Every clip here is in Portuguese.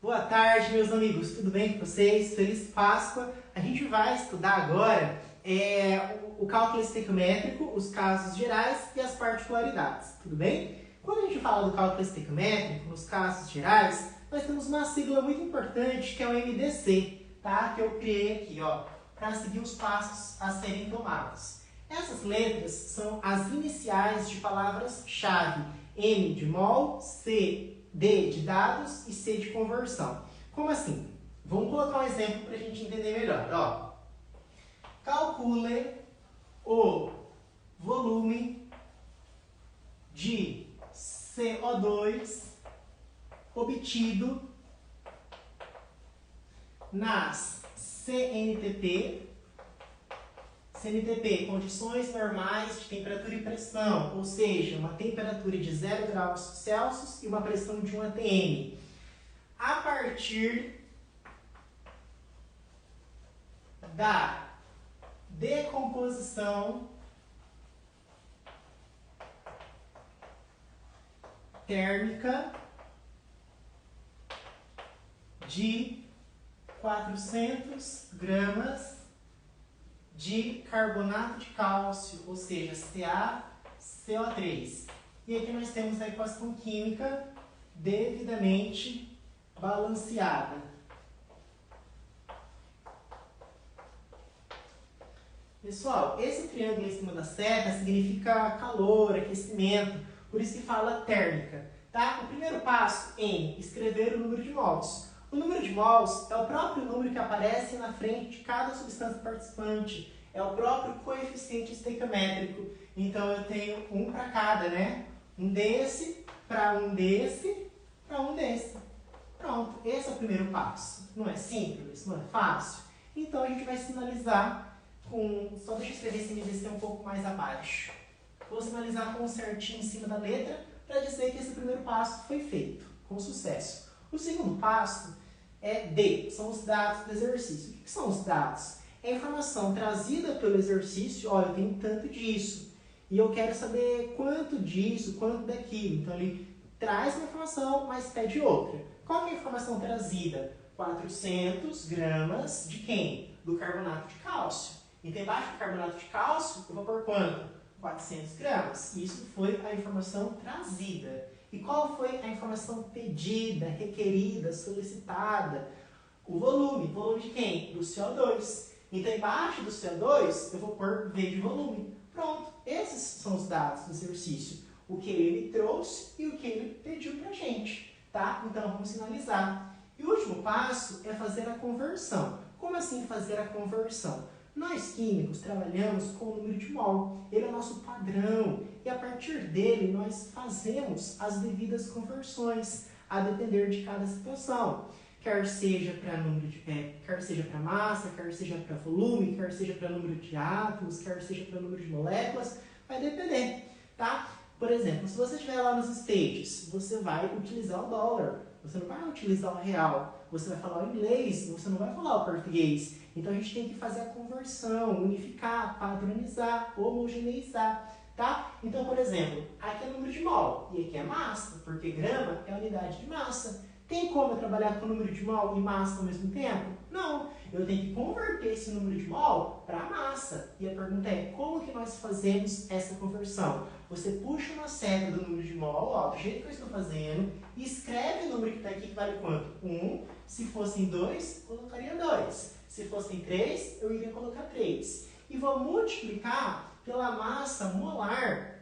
Boa tarde, meus amigos, tudo bem com vocês? Feliz Páscoa! A gente vai estudar agora o cálculo estequiométrico, os casos gerais e as particularidades, tudo bem? Quando a gente fala do cálculo estequiométrico, nos casos gerais, nós temos uma sigla muito importante que é o MDC, tá? Que eu criei aqui, ó, para seguir os passos a serem tomados. Essas letras são as iniciais de palavras-chave, M de mol, C D de dados e C de conversão. Como assim? Vamos colocar um exemplo para a gente entender melhor. Ó, calcule o volume de CO2 obtido nas CNTP, condições normais de temperatura e pressão, ou seja, uma temperatura de 0 graus Celsius e uma pressão de 1 atm. A partir da decomposição térmica de 400 gramas de carbonato de cálcio, ou seja, CaCO3. E aqui nós temos a equação química devidamente balanceada. Pessoal, esse triângulo em cima da seta significa calor, aquecimento, por isso que fala térmica. Tá? O primeiro passo em escrever o número de mols. O número de mols é o próprio número que aparece na frente de cada substância participante. É o próprio coeficiente estequiométrico. Então, eu tenho um para cada, né? Um desse, para um desse, para um desse. Pronto, esse é o primeiro passo. Não é simples? Não é fácil? Então, a gente vai sinalizar com... Só deixa eu escrever esse MDC um pouco mais abaixo. Vou sinalizar com um certinho em cima da letra para dizer que esse primeiro passo foi feito, com sucesso. O segundo passo é D, são os dados do exercício. O que são os dados? É a informação trazida pelo exercício, olha, eu tenho tanto disso, e eu quero saber quanto disso, quanto daquilo. Então, ele traz uma informação, mas pede outra. Qual que é a informação trazida? 400 gramas de quem? Do carbonato de cálcio. Então, embaixo do carbonato de cálcio, eu vou pôr quanto? 400 gramas. Isso foi a informação trazida. E qual foi a informação pedida, requerida, solicitada? O volume. Volume de quem? Do CO2. Então, embaixo do CO2, eu vou pôr V de volume. Pronto. Esses são os dados do exercício. O que ele trouxe e o que ele pediu pra gente. Tá? Então, vamos sinalizar. E o último passo é fazer a conversão. Como assim fazer a conversão? Nós químicos trabalhamos com o número de mol, ele é o nosso padrão e a partir dele nós fazemos as devidas conversões a depender de cada situação, quer seja para massa, quer seja para volume, quer seja para número de átomos, quer seja para número de moléculas, vai depender, tá? Por exemplo, se você estiver lá nos stages, você vai utilizar o dólar, você não vai utilizar o real, você vai falar o inglês, você não vai falar o português. Então, a gente tem que fazer a conversão, unificar, padronizar, homogeneizar, tá? Então, por exemplo, aqui é o número de mol e aqui é massa, porque grama é a unidade de massa. Tem como eu trabalhar com o número de mol e massa ao mesmo tempo? Não. Eu tenho que converter esse número de mol para massa. E a pergunta é, como que nós fazemos essa conversão? Você puxa uma seta do número de mol, ó, do jeito que eu estou fazendo, e escreve o número que está aqui, que vale quanto? 1. Se fossem 2, colocaria 2. Se fossem 3, eu iria colocar 3. E vou multiplicar pela massa molar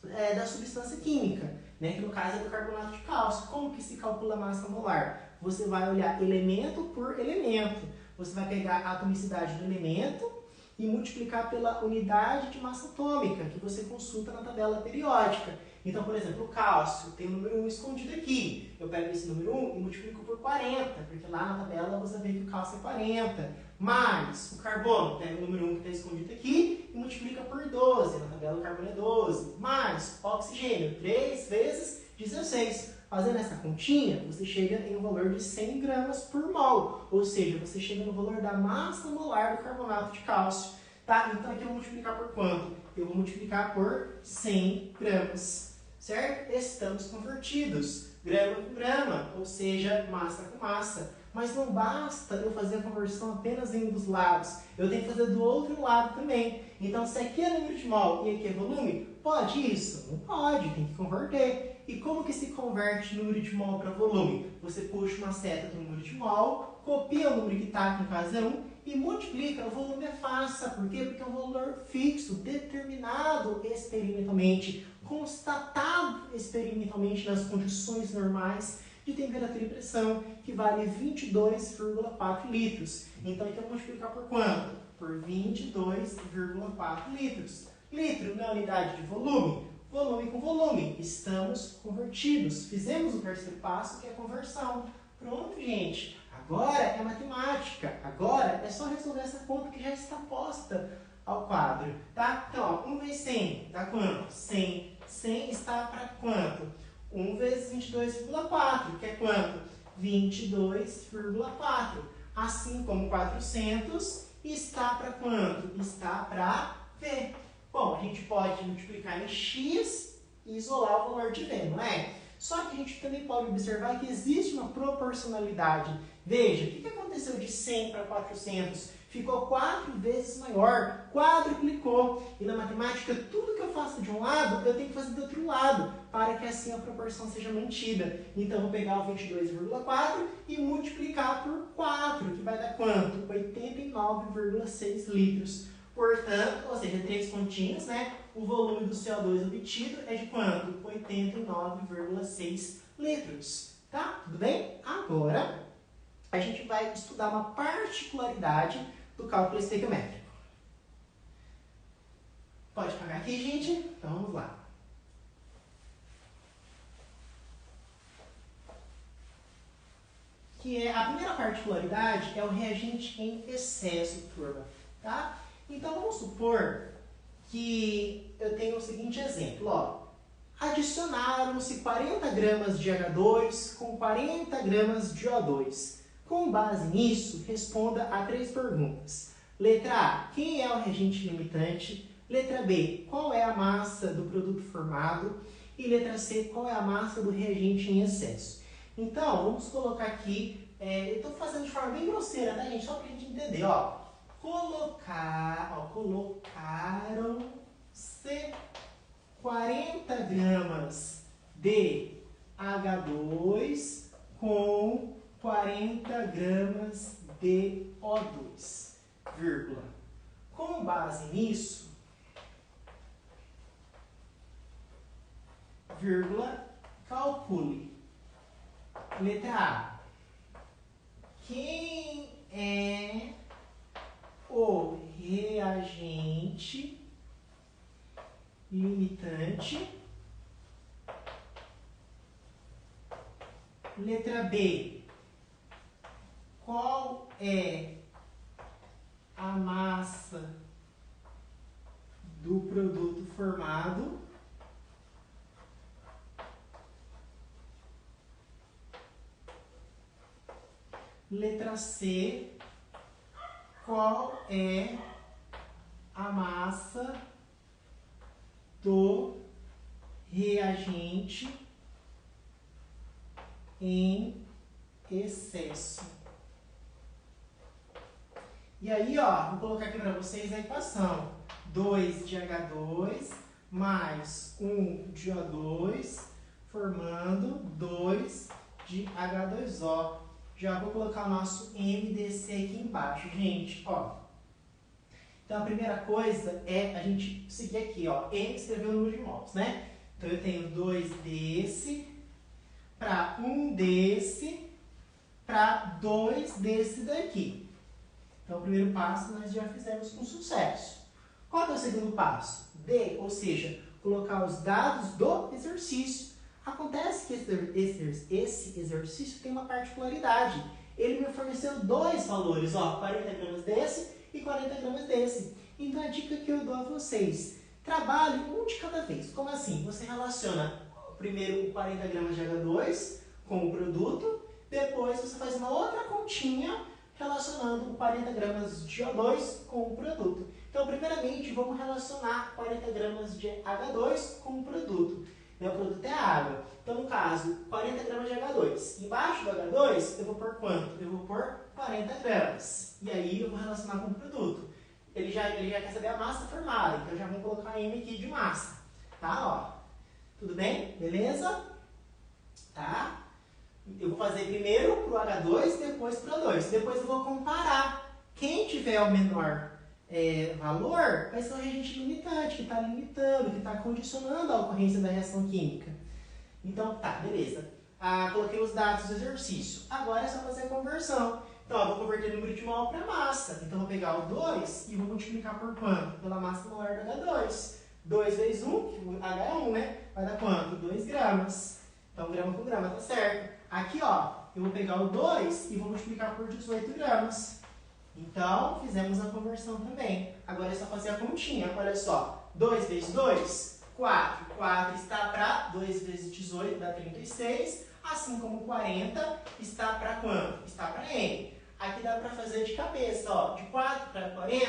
da substância química, né? Que no caso é do carbonato de cálcio. Como que se calcula a massa molar? Você vai olhar elemento por elemento. Você vai pegar a atomicidade do elemento e multiplicar pela unidade de massa atômica, que você consulta na tabela periódica. Então, por exemplo, o cálcio tem o número 1 escondido aqui. Eu pego esse número 1 e multiplico por 40, porque lá na tabela você vê que o cálcio é 40. Mais o carbono, pega o número 1 que está escondido aqui e multiplica por 12. Na tabela o carbono é 12. Mais o oxigênio, 3 vezes 16. Fazendo essa continha, você chega em um valor de 100 gramas por mol. Ou seja, você chega no valor da massa molar do carbonato de cálcio. Tá? Então aqui eu vou multiplicar por quanto? Eu vou multiplicar por 100 gramas. Certo? Estamos convertidos. grama com grama, ou seja, massa com massa. Mas não basta eu fazer a conversão apenas em um dos lados, eu tenho que fazer do outro lado também. Então, se aqui é número de mol e aqui é volume, pode isso? Não pode, tem que converter. E como que se converte número de mol para volume? Você puxa uma seta do número de mol, copia o número que está, que no caso é 1, e multiplica. O volume é fácil, sabe por quê? Porque é um valor fixo, determinado experimentalmente, constatado experimentalmente nas condições normais de temperatura e pressão, que vale 22,4 litros. Então, eu vou multiplicar por quanto? Por 22,4 litros. Litro na unidade de volume. Volume com volume. Estamos convertidos. Fizemos o terceiro passo, que é a conversão. Pronto, gente. Agora é matemática. Agora é só resolver essa conta que já está posta ao quadro. Tá? Então, ó, 1 vezes 100 dá quanto? 100. 100 está para quanto? 1 vezes 22,4, que é quanto? 22,4. Assim como 400 está para quanto? Está para V. Bom, a gente pode multiplicar em x e isolar o valor de V, não é? Só que a gente também pode observar que existe uma proporcionalidade. Veja, o que aconteceu de 100 para 400? Ficou 4 vezes maior, quadruplicou. E na matemática, tudo que eu faço de um lado, eu tenho que fazer do outro lado, para que assim a proporção seja mantida. Então, eu vou pegar o 22,4 e multiplicar por 4, que vai dar quanto? 89,6 litros. Portanto, ou seja, 3 continhas, né? O volume do CO2 obtido é de quanto? 89,6 litros. Tá? Tudo bem? Agora, a gente vai estudar uma particularidade do cálculo estequiométrico. Pode apagar aqui, gente? Então, vamos lá. Que é, a primeira particularidade é o reagente em excesso, turma. Tá? Então, vamos supor que eu tenho o seguinte exemplo. Ó. Adicionaram-se 40 gramas de H2 com 40 gramas de O2. Com base nisso, responda a 3 perguntas. Letra A, quem é o reagente limitante? Letra B, qual é a massa do produto formado? E letra C, qual é a massa do reagente em excesso? Então, vamos colocar aqui, eu estou fazendo de forma bem grosseira, tá, gente? Só para a gente entender, ó. Colocaram-se 40 gramas de H2 com 40 gramas de O2, vírgula. Com base nisso, vírgula, calcule. Letra A. Quem é o reagente limitante? Letra B. Qual é a massa do produto formado? Letra C. Qual é a massa do reagente em excesso? E aí, ó, vou colocar aqui para vocês a equação. 2 de H2 mais 1 de O2 formando 2 de H2O. Já vou colocar o nosso MDC aqui embaixo, gente, ó. Então, a primeira coisa é a gente seguir aqui, ó. M escreveu o número de mols, né? Então, eu tenho 2 desse para 1 desse para 2 desse daqui. Então, o primeiro passo nós já fizemos com sucesso. Qual é o segundo passo? D, ou seja, colocar os dados do exercício. Acontece que esse exercício tem uma particularidade. Ele me forneceu 2 valores, ó, 40 gramas desse e 40 gramas desse. Então, a dica que eu dou a vocês, trabalhe um de cada vez. Como assim? Você relaciona primeiro o 40 gramas de H2 com o produto, depois você faz uma outra continha relacionando o 40 gramas de O2 com o produto. Então, primeiramente, vamos relacionar 40 gramas de H2 com o produto. né? O produto é água. Então, no caso, 40 gramas de H2. Embaixo do H2, eu vou pôr quanto? Eu vou pôr 40 gramas. E aí, eu vou relacionar com o produto. Ele já quer saber a massa formada, então já vamos colocar M aqui de massa. Tá? Ó. Tudo bem? Beleza? Tá? Eu vou fazer primeiro para o H2, depois para o A2. Depois eu vou comparar. Quem tiver o menor valor vai ser o reagente limitante, que está limitando, que está condicionando a ocorrência da reação química. Então, tá, beleza. Coloquei os dados do exercício. Agora é só fazer a conversão. Então, eu vou converter o número de mol para massa. Então, eu vou pegar o 2 e vou multiplicar por quanto? Pela massa molar do H2. 2 vezes 1, que o H é 1, né? Vai dar quanto? 2 gramas. Então, grama com grama, tá certo. Aqui, ó, eu vou pegar o 2 e vou multiplicar por 18 gramas. Então, fizemos a conversão também. Agora é só fazer a continha. Olha só, 2 vezes 2, 4. 4 está para 2 vezes 18, dá 36. Assim como 40 está para quanto? Está para N. Aqui dá para fazer de cabeça, ó. De 4 para 40,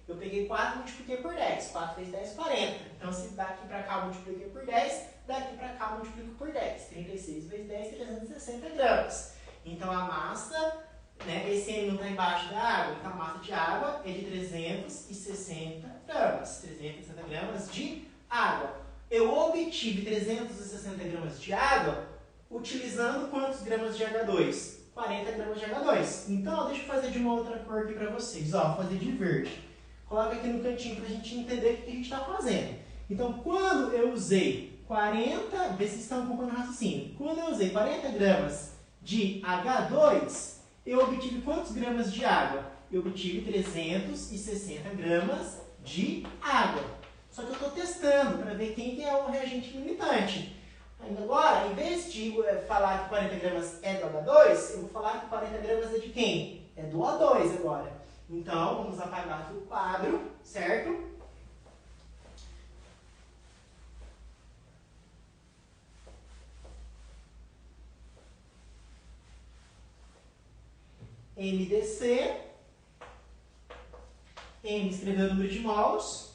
eu peguei 4 e multipliquei por 10. 4 vezes 10, 40. Então, se daqui para cá eu multipliquei por 10, daqui para cá eu multiplico por 10. 36 vezes 10, 360 gramas. Então, a massa, né, esse N não está embaixo da água, então a massa de água é de 360 gramas. 360 gramas de água. Eu obtive 360 gramas de água utilizando quantos gramas de H2? 40 gramas de H2. Então, deixa eu fazer de uma outra cor aqui para vocês. Ó, vou fazer de verde. Coloca aqui no cantinho para a gente entender o que a gente está fazendo. Então, quando eu usei 40... Vê se vocês estão acompanhando o raciocínio. Quando eu usei 40 gramas de H2, eu obtive quantos gramas de água? Eu obtive 360 gramas de água. Só que eu estou testando para ver quem que é o reagente limitante. Agora, em vez de falar que 40 gramas é do H2, eu vou falar que 40 gramas é de quem? É do O2 agora. Então, vamos apagar aqui o quadro, certo? MDC. M escreveu o número de mols.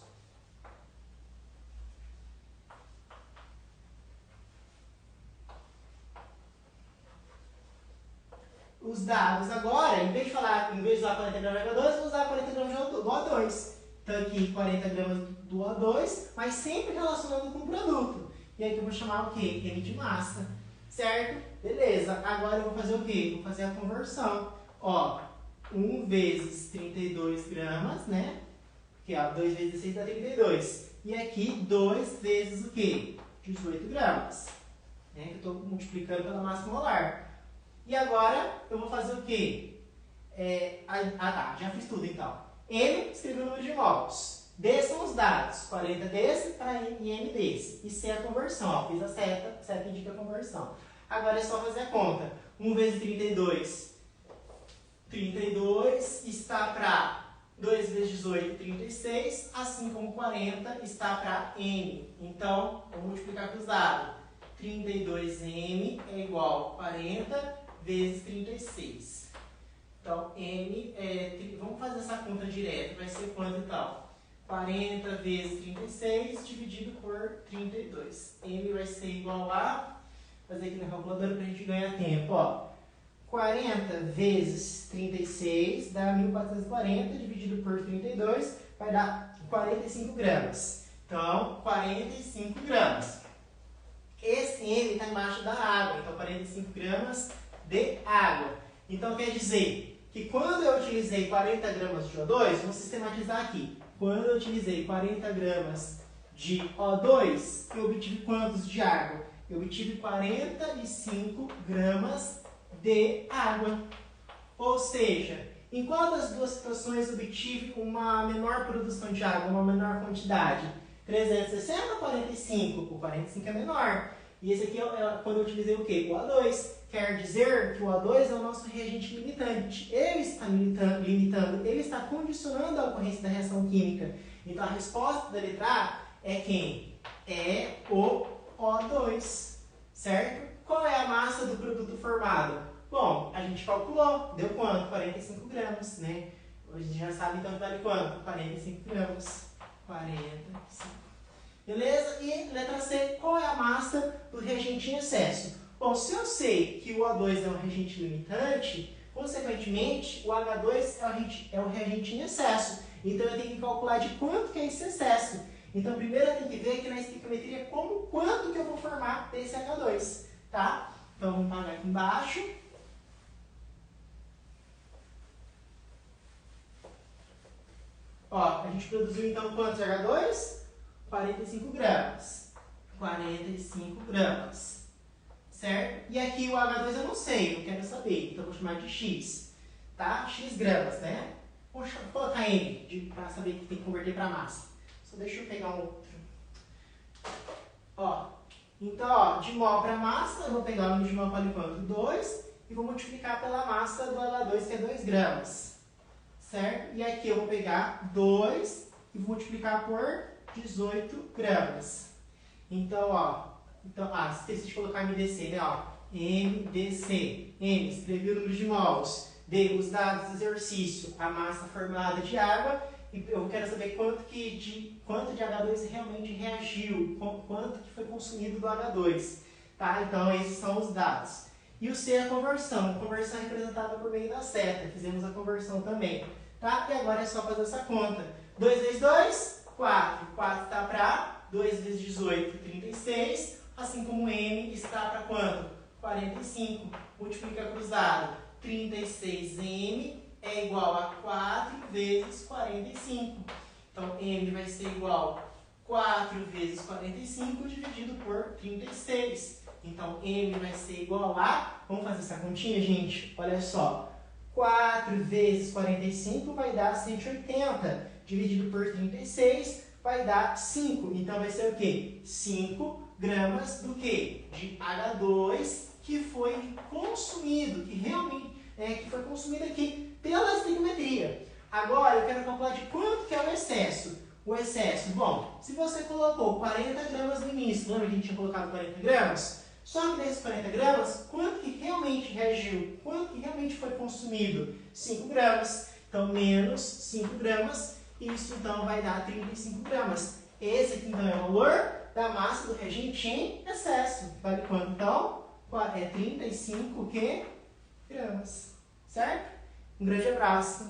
Os dados agora, em vez de usar 40 gramas de H2, eu vou usar 40 gramas do O2. Então aqui 40 gramas do O2, mas sempre relacionando com o produto. E aqui eu vou chamar o quê? M de massa. Certo? Beleza. Agora eu vou fazer o quê? Vou fazer a conversão. Ó, 1 vezes 32 gramas, né? Porque ó, 2 vezes 16 dá 32. E aqui 2 vezes o quê? 18 gramas. Né? Eu estou multiplicando pela massa molar. E agora, eu vou fazer o quê? Tá, já fiz tudo então. M, escrevi o número de mols. D são os dados. 40 desse para M desse. E C é a conversão. Ó, fiz a seta indica a conversão. Agora é só fazer a conta. 1 vezes 32. 32 está para 2 vezes 18, 36. Assim como 40 está para M. Então, vou multiplicar com os dados. 32M é igual a 40 vezes 36. Então, M vamos fazer essa conta direta. Vai ser quanto então? 40 vezes 36 dividido por 32. M vai ser igual a... Vou fazer aqui na calculadora para a gente ganhar tempo. Ó, 40 vezes 36 dá 1440 dividido por 32 vai dar 45 gramas. Então, 45 gramas. Esse M está embaixo da água, então 45 gramas de água. Então quer dizer que quando eu utilizei 40 gramas de O2, vamos sistematizar aqui. Quando eu utilizei 40 gramas de O2, eu obtive quantos de água? Eu obtive 45 gramas de água. Ou seja, em qual das duas situações eu obtive uma menor produção de água, uma menor quantidade? 360 ou 45? O 45 é menor. E esse aqui é quando eu utilizei o quê? O A2. Quer dizer que o A2 é o nosso reagente limitante. Ele está limitando, ele está condicionando a ocorrência da reação química. Então a resposta da letra A é quem? É o O2. Certo? Qual é a massa do produto formado? Bom, a gente calculou. Deu quanto? 45 gramas, né? Hoje a gente já sabe então que vale quanto? 45 gramas. 45 Beleza? E letra C, qual é a massa do reagente em excesso? Bom, se eu sei que o O2 é um reagente limitante, consequentemente, o H2 é o reagente em excesso. Então, eu tenho que calcular de quanto que é esse excesso. Então, primeiro eu tenho que ver aqui na estequiometria quanto que eu vou formar desse H2. Tá? Então, vamos pagar aqui embaixo. Ó, a gente produziu então quantos H2? 45 gramas. 45 gramas. Certo? E aqui o H2 eu não sei, eu quero saber. Então eu vou chamar de X. Tá? X gramas, né? Vou colocar M para saber que tem que converter para massa. Só deixa eu pegar um outro. Ó, então, ó, de mol para massa, eu vou pegar o número de mol vale quanto? 2. E vou multiplicar pela massa do H2, que é 2 gramas. Certo? E aqui eu vou pegar 2 e vou multiplicar por 18 gramas. Então, ó, esqueci de colocar MDC, né? Ó, MDC. M, escrevi o número de mols. D, os dados do exercício, a massa formada de água. E eu quero saber quanto de H2 realmente reagiu, quanto que foi consumido do H2. Tá? Então, esses são os dados. E o C é a conversão. A conversão é representada por meio da seta. Fizemos a conversão também. Tá? E agora é só fazer essa conta. 2 vezes 2, 4. 4 está para 2 vezes 18, 36. Assim como M está para quanto? 45. Multiplica cruzado. 36M é igual a 4 vezes 45. Então, M vai ser igual a 4 vezes 45 dividido por 36. Então, M vai ser igual a... Vamos fazer essa continha, gente? Olha só. 4 vezes 45 vai dar 180. Dividido por 36 vai dar 5. Então, vai ser o quê? 5 gramas do quê? De H2 que foi consumido, que foi consumido aqui pela estequiometria. Agora, eu quero calcular de quanto que é o excesso. O excesso, bom, se você colocou 40 gramas no início, lembra que a gente tinha colocado 40 gramas? Só que desses 40 gramas, quanto que realmente reagiu? Quanto que realmente foi consumido? 5 gramas. Então, menos 5 gramas, isso então vai dar 35 gramas. Esse aqui então é o valor da massa do reagente em excesso. Vale quanto então? É 35 gramas. Certo? Um grande abraço.